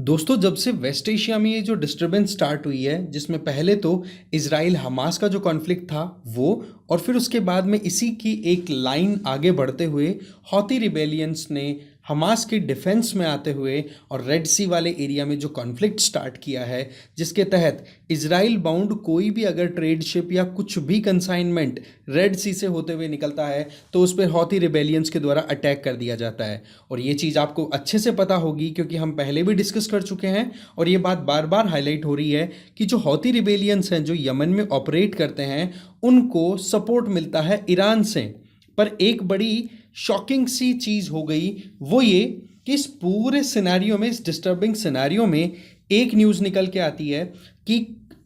दोस्तों, जब से वेस्ट एशिया में ये जो डिस्टरबेंस स्टार्ट हुई है, जिसमें पहले तो इजराइल हमास का जो कॉन्फ्लिक्ट था वो, और फिर उसके बाद में इसी की एक लाइन आगे बढ़ते हुए हौती रिबेलियंस ने हमास के डिफेंस में आते हुए और रेड सी वाले एरिया में जो कॉन्फ्लिक्ट स्टार्ट किया है, जिसके तहत इजराइल बाउंड कोई भी अगर ट्रेड शिप या कुछ भी कंसाइनमेंट रेड सी से होते हुए निकलता है तो उस पर हौती रिबेलियंस के द्वारा अटैक कर दिया जाता है। और ये चीज़ आपको अच्छे से पता होगी क्योंकि हम पहले भी डिस्कस कर चुके हैं और ये बात बार बार हाईलाइट हो रही है कि जो हौती रिबेलियंस हैं जो यमन में ऑपरेट करते हैं उनको सपोर्ट मिलता है ईरान से। पर एक बड़ी शॉकिंग सी चीज़ हो गई, वो ये कि इस पूरे सिनेरियो में, इस डिस्टर्बिंग सिनेरियो में एक न्यूज़ निकल के आती है कि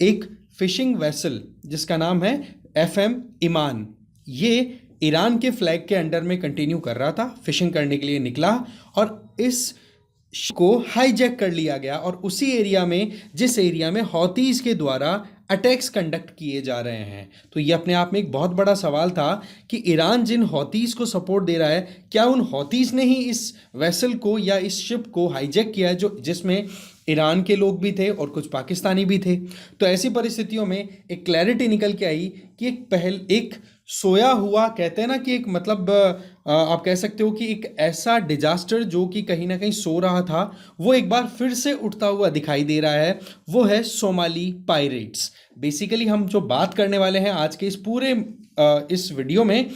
एक फिशिंग वेसल जिसका नाम है FM ईमान, ये ईरान के फ्लैग के अंडर में कंटिन्यू कर रहा था, फिशिंग करने के लिए निकला और इस को हाईजैक कर लिया गया और उसी एरिया में, जिस एरिया में हौतीज़ के द्वारा अटैक्स कंडक्ट किए जा रहे हैं। तो ये अपने आप में एक बहुत बड़ा सवाल था कि ईरान जिन हौतीज़ को सपोर्ट दे रहा है, क्या उन हौतीज़ ने ही इस वेसल को या इस शिप को हाईजैक किया है जो जिसमें ईरान के लोग भी थे और कुछ पाकिस्तानी भी थे। तो ऐसी परिस्थितियों में एक क्लैरिटी निकल के आई कि एक सोया हुआ, कहते हैं ना कि एक मतलब आप कह सकते हो कि एक ऐसा डिजास्टर जो कि कहीं ना कहीं सो रहा था वो एक बार फिर से उठता हुआ दिखाई दे रहा है। वो है सोमाली पायरेट्स। बेसिकली हम जो बात करने वाले हैं आज के इस पूरे इस वीडियो में,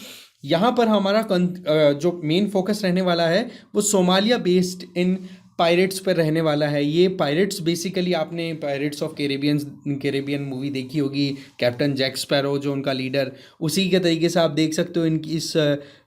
यहाँ पर हमारा जो मेन फोकस रहने वाला है वो सोमालिया बेस्ड इन पायरेट्स पर रहने वाला है। ये पायरेट्स बेसिकली, आपने पायरेट्स ऑफ कैरेबियन मूवी देखी होगी, कैप्टन जैक स्पैरो जो उनका लीडर, उसी के तरीके से आप देख सकते हो।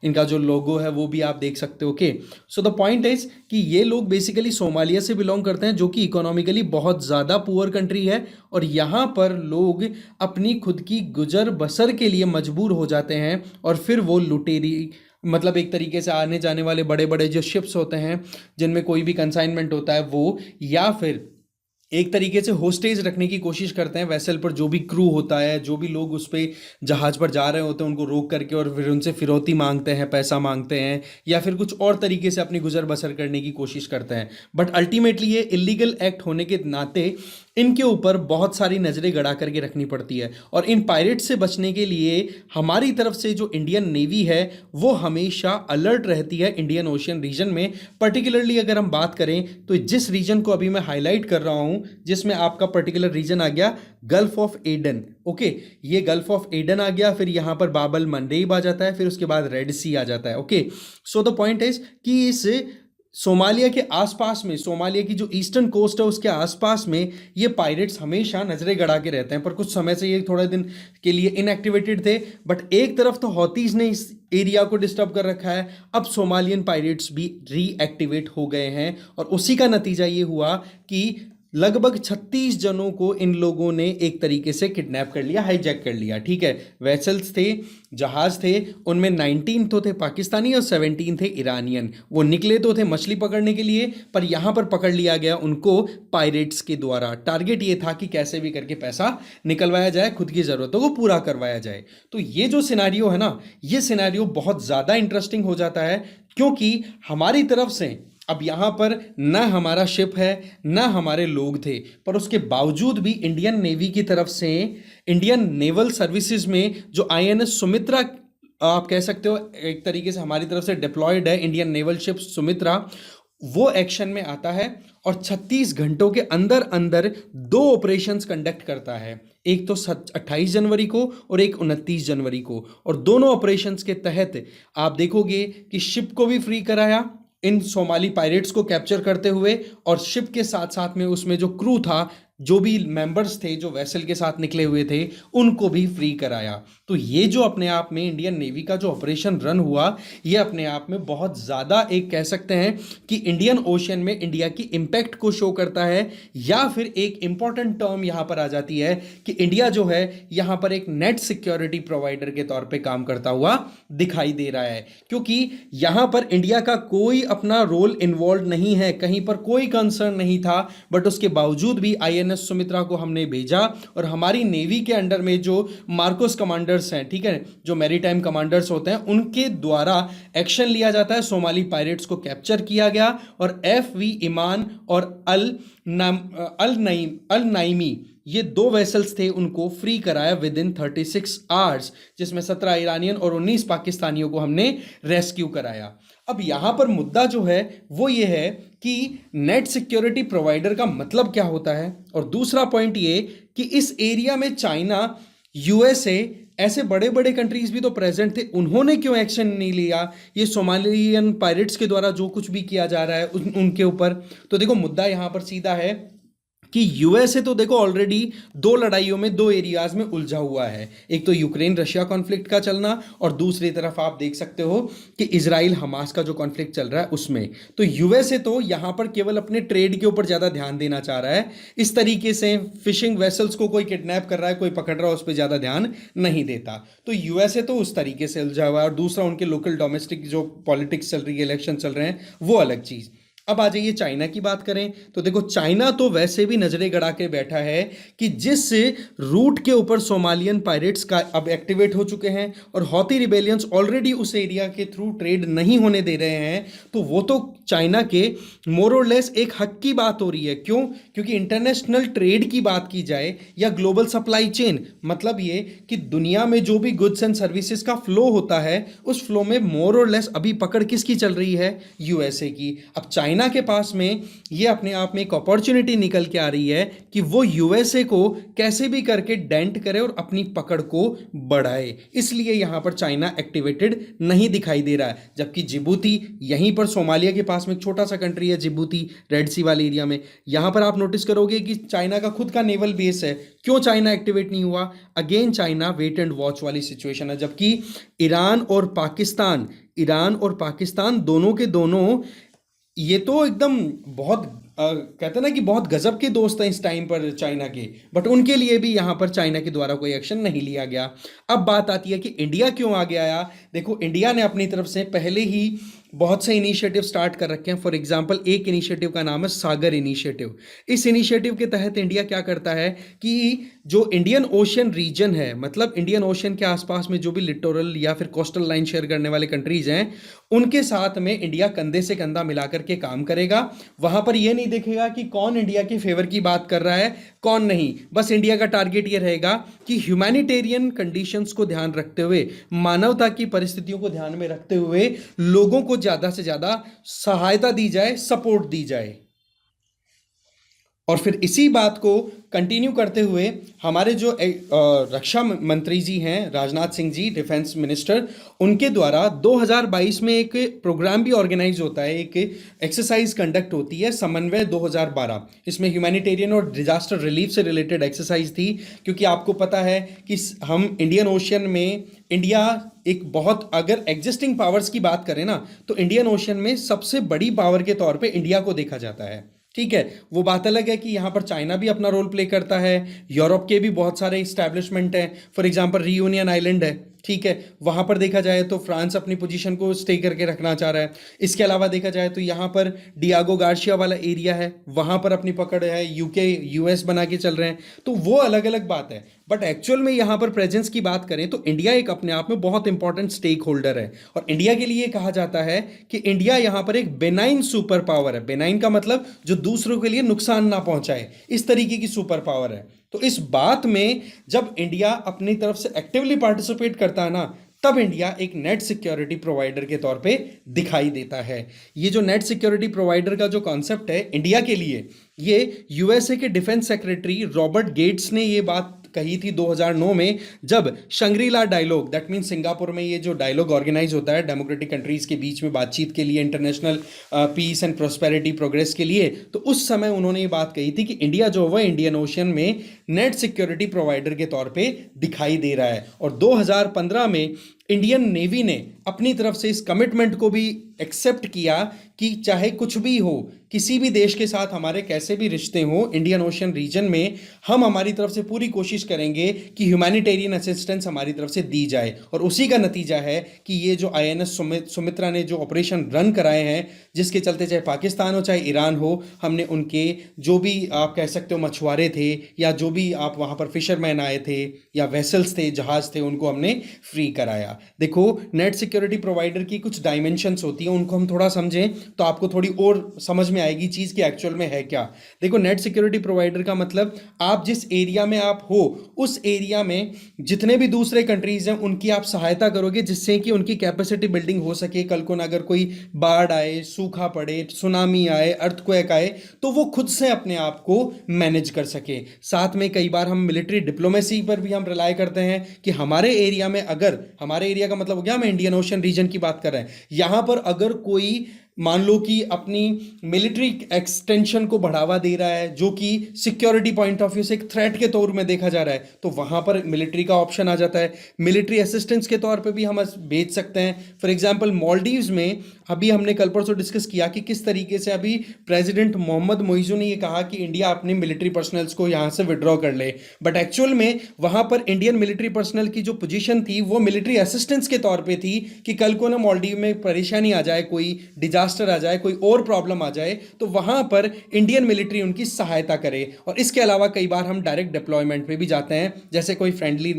इनका जो लोगो है वो भी आप देख सकते हो। Okay, so the point is कि ये लोग बेसिकली सोमालिया से बिलोंग करते हैं जो कि इकोनॉमिकली बहुत ज़्यादा पुअर कंट्री है और यहाँ पर लोग अपनी खुद की गुजर बसर के लिए मजबूर हो जाते हैं और फिर वो लुटेरी, मतलब एक तरीके से आने जाने वाले बड़े बड़े जो शिप्स होते हैं जिनमें कोई भी कंसाइनमेंट होता है वो, या फिर एक तरीके से होस्टेज रखने की कोशिश करते हैं वेसल पर। जो भी क्रू होता है, जो भी लोग उस पर जहाज़ पर जा रहे होते हैं, उनको रोक करके और फिर उनसे फिरौती मांगते हैं, पैसा मांगते हैं, या फिर कुछ और तरीके से अपनी गुजर बसर करने की कोशिश करते हैं। बट अल्टीमेटली ये इलीगल एक्ट होने के नाते इनके ऊपर बहुत सारी नज़रें गड़ा करके रखनी पड़ती है। और इन पायरेट से बचने के लिए हमारी तरफ से जो इंडियन नेवी है वो हमेशा अलर्ट रहती है इंडियन ओशियन रीजन में। पर्टिकुलरली अगर हम बात करें तो जिस रीजन को अभी मैं हाईलाइट कर रहा हूं, जिसमें आपका पर्टिकुलर रीजन आ गया गल्फ ऑफ एडन। ओके, ये गल्फ ऑफ एडन आ गया, फिर यहां पर बाबल मंडेब आ जाता है, फिर उसके बाद रेड सी आ जाता है। Okay, so the point is कि इस सोमालिया के आसपास में, सोमालिया की जो ईस्टर्न कोस्ट है उसके आसपास में ये पायरेट्स हमेशा नजरें गड़ा के रहते हैं। पर कुछ समय से ये थोड़े दिन के लिए इनएक्टिवेटेड थे। बट एक तरफ तो हौतीज ने इस एरिया को डिस्टर्ब कर रखा है, अब सोमालियन पायरेट्स भी रीएक्टिवेट हो गए हैं और उसी का नतीजा ये हुआ कि लगभग 36 जनों को इन लोगों ने एक तरीके से किडनैप कर लिया, हाईजैक कर लिया। ठीक है, वेसल्स थे, जहाज थे, उनमें 19 तो थे पाकिस्तानी और 17 थे ईरानियन। वो निकले तो थे मछली पकड़ने के लिए, पर यहाँ पर पकड़ लिया गया उनको पायरेट्स के द्वारा। टारगेट ये था कि कैसे भी करके पैसा निकलवाया जाए, खुद की ज़रूरतों को पूरा करवाया जाए। तो ये जो सिनेरियो है ना, ये सिनेरियो बहुत ज़्यादा इंटरेस्टिंग हो जाता है क्योंकि हमारी तरफ से अब यहाँ पर न हमारा शिप है न हमारे लोग थे, पर उसके बावजूद भी इंडियन नेवी की तरफ से, इंडियन नेवल सर्विसेज में जो INS सुमित्रा, आप कह सकते हो एक तरीके से हमारी तरफ से डिप्लॉयड है इंडियन नेवल शिप सुमित्रा, वो एक्शन में आता है और 36 घंटों के अंदर अंदर 2 ऑपरेशंस कंडक्ट करता है। एक तो 28 जनवरी को और एक 29 जनवरी को। और दोनों ऑपरेशंस के तहत आप देखोगे कि शिप को भी फ्री कराया इन सोमाली पायरेट्स को कैप्चर करते हुए, और शिप के साथ साथ में उसमें जो क्रू था, जो भी मेंबर्स थे जो वेसल के साथ निकले हुए थे, उनको भी फ्री कराया। तो ये जो अपने आप में इंडियन नेवी का जो ऑपरेशन रन हुआ, ये अपने आप में बहुत ज़्यादा एक कह सकते हैं कि इंडियन ओशियन में इंडिया की इम्पैक्ट को शो करता है। या फिर एक इंपॉर्टेंट टर्म यहाँ पर आ जाती है कि इंडिया जो है यहाँ पर एक नेट सिक्योरिटी प्रोवाइडर के तौर पर काम करता हुआ दिखाई दे रहा है, क्योंकि यहाँ पर इंडिया का कोई अपना रोल इन्वॉल्व नहीं है, कहीं पर कोई कंसर्न नहीं था, बट उसके बावजूद भी INS INS सुमित्रा को हमने भेजा और हमारी नेवी के अंडर में जो मार्कोस कमांडर्स हैं, ठीक है, जो मैरीटाइम कमांडर्स होते हैं, उनके द्वारा एक्शन लिया जाता है। सोमाली पायरेट्स को कैप्चर किया गया और FV ईमान और अल नाइमी, ये 2 वेसल्स थे, उनको फ्री कराया विद इन 36 आवर्स, जिसमें 17 ईरानियन और 19 पाकिस्तानियों को हमने रेस्क्यू कराया। अब यहां पर मुद्दा जो है वो ये है कि नेट सिक्योरिटी प्रोवाइडर का मतलब क्या होता है, और दूसरा पॉइंट ये कि इस एरिया में चाइना, USA, ऐसे बड़े बड़े कंट्रीज भी तो प्रेजेंट थे, उन्होंने क्यों एक्शन नहीं लिया ये सोमालियन पायरेट्स के द्वारा जो कुछ भी किया जा रहा है उनके ऊपर। तो देखो मुद्दा यहां पर सीधा है कि USA तो देखो ऑलरेडी 2 लड़ाइयों में 2 एरियाज में उलझा हुआ है, एक तो यूक्रेन रशिया कॉन्फ्लिक्ट का चलना और दूसरी तरफ आप देख सकते हो कि इजराइल हमास का जो कॉन्फ्लिक्ट चल रहा है उसमें। तो USA तो यहां पर केवल अपने ट्रेड के ऊपर ज्यादा ध्यान देना चाह रहा है, इस तरीके से फिशिंग वेसल्स को कोई किडनैप कर रहा है, कोई पकड़ रहा है, उस पर ज्यादा ध्यान नहीं देता। तो USA तो उस तरीके से उलझा हुआ है, और दूसरा उनके लोकल डोमेस्टिक जो पॉलिटिक्स चल रही है, इलेक्शन चल रहे हैं, वो अलग चीज। अब आ जाइए चाइना की बात करें तो देखो चाइना तो वैसे भी नजरें गड़ा के बैठा है कि जिस रूट के ऊपर सोमालियन पायरेट्स का अब एक्टिवेट हो चुके हैं और हौती रिबेलियंस ऑलरेडी उस एरिया के थ्रू ट्रेड नहीं होने दे रहे हैं, तो वो तो चाइना के मोर और लेस एक हक की बात हो रही है। क्यों? क्योंकि इंटरनेशनल ट्रेड की बात की जाए या ग्लोबल सप्लाई चेन, मतलब ये कि दुनिया में जो भी गुड्स एंड सर्विसेज का फ्लो होता है उस फ्लो में मोर और लेस अभी पकड़ किसकी चल रही है? USA की। अब चाइना के पास में ये अपने आप में एक अपॉर्चुनिटी निकल के आ रही है कि वो USA को कैसे भी करके डेंट करे और अपनी पकड़ को बढ़ाए, इसलिए यहां पर चाइना एक्टिवेटेड नहीं दिखाई दे रहा है। जबकि जिबूती, यहीं पर सोमालिया के पास में एक छोटा सा कंट्री है जिबूती, रेड सी वाले एरिया में, यहां पर आप नोटिस करोगे कि चाइना का खुद का नेवल बेस है। क्यों चाइना एक्टिवेट नहीं हुआ? Again China wait and watch वाली सिचुएशन है। जबकि ईरान और पाकिस्तान दोनों के दोनों ये तो एकदम बहुत कहते हैं ना कि बहुत गजब के दोस्त हैं इस टाइम पर चाइना के, बट उनके लिए भी यहाँ पर चाइना के द्वारा कोई एक्शन नहीं लिया गया। अब बात आती है कि इंडिया क्यों आगे आया। देखो इंडिया ने अपनी तरफ से पहले ही बहुत से इनिशिएटिव स्टार्ट कर रखे हैं। फॉर एग्जांपल एक इनिशिएटिव का नाम है सागर इनिशिएटिव। इस इनिशिएटिव के तहत इंडिया क्या करता है कि जो इंडियन ओशियन रीजन है, मतलब इंडियन ओशियन के आसपास में जो भी लिटोरल या फिर कोस्टल लाइन शेयर करने वाले कंट्रीज हैं, उनके साथ में इंडिया कंधे से कंधा मिलाकर के काम करेगा। वहां पर यह नहीं देखेगा कि कौन इंडिया के फेवर की बात कर रहा है कौन नहीं, बस इंडिया का टारगेट यह रहेगा कि ह्यूमैनिटेरियन कंडीशंस को ध्यान रखते हुए, मानवता की परिस्थितियों को ध्यान में रखते हुए लोगों को ज्यादा से ज्यादा सहायता दी जाए, सपोर्ट दी जाए। और फिर इसी बात को कंटिन्यू करते हुए हमारे जो रक्षा मंत्री जी हैं, राजनाथ सिंह जी, डिफेंस मिनिस्टर, उनके द्वारा 2022 में एक प्रोग्राम भी ऑर्गेनाइज होता है, एक एक्सरसाइज कंडक्ट होती है, समन्वय 2012। इसमें ह्यूमैनिटेरियन और डिजास्टर रिलीफ से रिलेटेड एक्सरसाइज थी, क्योंकि आपको पता है कि हम इंडियन ओशियन में इंडिया एक बहुत, अगर एग्जिस्टिंग पावर्स की बात करें ना, तो इंडियन ओशियन में सबसे बड़ी पावर के तौर पे इंडिया को देखा जाता है। ठीक है, वो बात अलग है कि यहाँ पर चाइना भी अपना रोल प्ले करता है, यूरोप के भी बहुत सारे इस्टेब्लिशमेंट हैं, फॉर एग्जांपल रियूनियन आइलैंड है, ठीक है, वहाँ पर देखा जाए तो फ्रांस अपनी पोजीशन को स्टे करके रखना चाह रहा है। इसके अलावा देखा जाए तो यहाँ पर डियागो गार्शिया वाला एरिया है, वहाँ पर अपनी पकड़ है, UK US बना के चल रहे हैं, तो वो अलग अलग बात है। बट एक्चुअल में यहाँ पर प्रेजेंस की बात करें तो इंडिया एक अपने आप में बहुत इंपॉर्टेंट स्टेक होल्डर है, और इंडिया के लिए कहा जाता है कि इंडिया यहाँ पर एक बेनाइन सुपर पावर है। बेनाइन का मतलब जो दूसरों के लिए नुकसान ना पहुंचाए, इस तरीके की सुपर पावर है। तो इस बात में जब इंडिया अपनी तरफ से एक्टिवली पार्टिसिपेट करता है ना, तब इंडिया एक नेट सिक्योरिटी प्रोवाइडर के तौर पे दिखाई देता है। ये जो नेट सिक्योरिटी प्रोवाइडर का जो कॉन्सेप्ट है इंडिया के लिए, ये USA के डिफेंस सेक्रेटरी रॉबर्ट गेट्स ने ये बात कही थी 2009 में, जब Shangrila dialogue, that mean Singapore में ये जो डायलॉग ऑर्गेनाइज होता है डेमोक्रेटिक कंट्रीज के बीच में बातचीत के लिए, international peace and prosperity progress के लिए, तो उस समय उन्होंने ये बात कही थी कि इंडिया जो है इंडियन ओशियन में नेट सिक्योरिटी प्रोवाइडर के तौर पे दिखाई दे रहा है। और 2015 में इंडियन नेवी ने अपनी तरफ से इस कमिटमेंट को भी एक्सेप्ट किया कि चाहे कुछ भी हो, किसी भी देश के साथ हमारे कैसे भी रिश्ते हों इंडियन ओशन रीजन में, हम हमारी तरफ से पूरी कोशिश करेंगे कि ह्यूमैनिटेरियन असिस्टेंस हमारी तरफ से दी जाए। और उसी का नतीजा है कि ये जो आईएनएस सुमित्रा ने जो ऑपरेशन रन कराए हैं, जिसके चलते चाहे पाकिस्तान हो चाहे ईरान हो, हमने उनके जो भी आप कह सकते हो मछुआरे थे या जो भी आप वहाँ पर फिशरमैन आए थे या वेसल्स थे, जहाज थे, उनको हमने फ्री कराया। देखो, नेट सिक्योरिटी प्रोवाइडर की कुछ डायमेंशंस होती हैं, उनको हम थोड़ा समझें तो आपको थोड़ी और समझ में आएगी चीज़ की एक्चुअल में है क्या। देखो, नेट सिक्योरिटी प्रोवाइडर का मतलब आप जिस एरिया में आप हो उस एरिया में जितने भी दूसरे कंट्रीज हैं उनकी आप सहायता करोगे, जिससे कि उनकी कैपेसिटी बिल्डिंग हो सके। कल को अगर कोई बाढ़ आए, सूखा पड़े, सुनामी आए, अर्थक्वेक आए, तो वो खुद से अपने आप को मैनेज कर सके। साथ में कई बार हम मिलिट्री डिप्लोमेसी पर भी हम रिलाय करते हैं कि हमारे एरिया में, अगर हमारे एरिया का मतलब हो गया हम इंडियन ओशन रीजन की बात कर रहे हैं, यहां पर अगर कोई मान लो कि अपनी मिलिट्री एक्सटेंशन को बढ़ावा दे रहा है जो कि सिक्योरिटी पॉइंट ऑफ व्यू से एक थ्रेट के तौर में देखा जा रहा है, तो वहां पर मिलिट्री का ऑप्शन आ जाता है। मिलिट्री असिस्टेंस के तौर पे भी हम भेज सकते हैं। फॉर एग्जांपल मालदीव्स में अभी हमने कल परसों डिस्कस किया कि किस तरीके से अभी प्रेसिडेंट मोहम्मद मोइजू ने ये कहा कि इंडिया अपने मिलिट्री पर्सनल्स को यहां से विड्रॉ कर ले, बट एक्चुअल में वहां पर इंडियन मिलिट्री पर्सनल की जो पोजीशन थी वो मिलिट्री असिस्टेंस के तौर पे थी कि कल को ना मालदीव में परेशानी आ जाए, कोई डिजास्टर आ जाए, कोई और प्रॉब्लम आ जाए, तो वहां पर इंडियन मिलिट्री उनकी सहायता करे। और इसके अलावा कई बार हम डायरेक्ट डिप्लॉयमेंट पे भी जाते हैं, जैसे कोई फ्रेंडली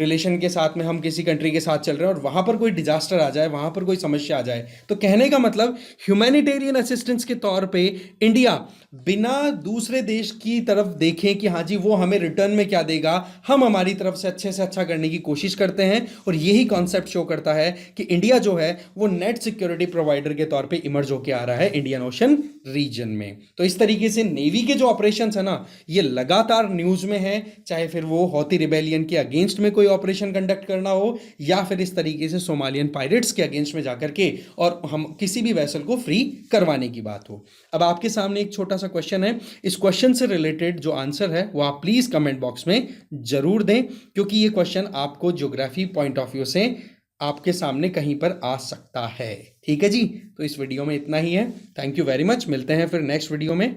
रिलेशन के साथ में हम किसी कंट्री के साथ चल रहे हैं और वहां पर कोई डिजास्टर आ जाए, वहां पर कोई समस्या आ जाए, तो कहने का मतलब ह्यूमैनिटेरियन असिस्टेंस के तौर पे इंडिया बिना दूसरे देश की तरफ देखें कि हाँ जी वो हमें रिटर्न में क्या देगा, हम हमारी तरफ से अच्छा करने की कोशिश करते हैं। और यही कॉन्सेप्ट शो करता है कि इंडिया जो है वो नेट सिक्योरिटी प्रोवाइडर के तौर पे इमर्ज होकर आ रहा है इंडियन ओशन रीजन में। तो इस तरीके से नेवी के जो ऑपरेशंस है ना, ये लगातार न्यूज में है, चाहे फिर वो हौती रिबेलियन के अगेंस्ट में कोई ऑपरेशन कंडक्ट करना हो या फिर इस तरीके से सोमालियन पायरेट्स के अगेंस्ट में जाकर के और हम किसी भी वेसल को फ्री करवाने की बात हो। अब आपके सामने एक छोटा सा क्वेश्चन है, इस क्वेश्चन से रिलेटेड जो आंसर है वो आप प्लीज कमेंट बॉक्स में जरूर दें, क्योंकि ये क्वेश्चन आपको ज्योग्राफी पॉइंट ऑफ व्यू से आपके सामने कहीं पर आ सकता है। ठीक है जी, तो इस वीडियो में इतना ही है। थैंक यू वेरी मच, मिलते हैं फिर नेक्स्ट वीडियो में।